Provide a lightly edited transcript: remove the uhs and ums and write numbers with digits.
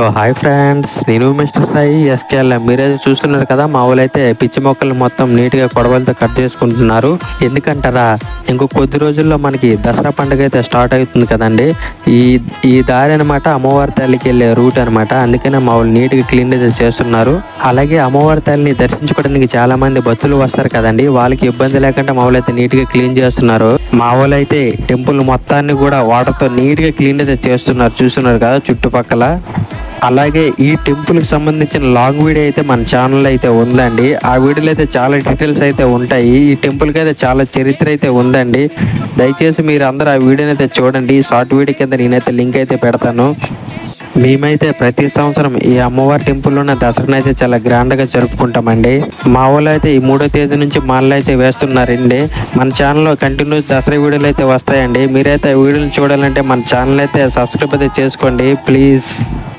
So hi friends, నేను mister Sai SKL. మీరైతే చూస్తున్నారు కదా, మా ఊళ్ళో అయితే పిచ్చి మొక్కలు మొత్తం నీట్గా కొడవలతో కట్ చేసుకుంటున్నారు. ఎందుకంటారా, ఇంకో కొద్ది రోజుల్లో మనకి దసరా పండుగ అయితే స్టార్ట్ అవుతుంది కదండి. ఈ ఈ దారి అనమాట అమ్మవారి తల్లికి వెళ్ళే రూట్ అనమాట. అందుకనే మా వాళ్ళు నీట్గా క్లీన్ అయితే చేస్తున్నారు. అలాగే అమ్మవారి తల్లిని దర్శించుకోవడానికి చాలా మంది భక్తులు వస్తారు కదండి, వాళ్ళకి ఇబ్బంది లేకుండా మా వాళ్ళు అయితే నీట్గా క్లీన్ చేస్తున్నారు. మా వాళ్ళు అయితే టెంపుల్ మొత్తాన్ని కూడా వాటర్తో నీట్గా క్లీన్ అయితే చేస్తున్నారు. చూస్తున్నారు కదా చుట్టుపక్కల. అలాగే ఈ టెంపుల్కి సంబంధించిన లాంగ్ వీడియో అయితే మన ఛానల్ అయితే ఉందండి. ఆ వీడియోలో అయితే చాలా డీటెయిల్స్ అయితే ఉంటాయి. ఈ టెంపుల్కి అయితే చాలా చరిత్ర అయితే ఉందండి. దయచేసి మీరు అందరూ ఆ వీడియోని అయితే చూడండి. షార్ట్ వీడియో కింద నేనైతే లింక్ అయితే పెడతాను. మేమైతే ప్రతి సంవత్సరం ఈ అమ్మవారి టెంపుల్లోనే దసరాను అయితే చాలా గ్రాండ్గా జరుపుకుంటామండి. మా వాళ్ళు అయితే ఈ 3వ తేదీ నుంచి మాల్లో అయితే వేస్తున్నారండి. మన ఛానల్లో కంటిన్యూస్ దసరా వీడియోలు అయితే వస్తాయండి. మీరైతే వీడియోలు చూడాలంటే మన ఛానల్ అయితే సబ్స్క్రైబ్ అయితే చేసుకోండి ప్లీజ్.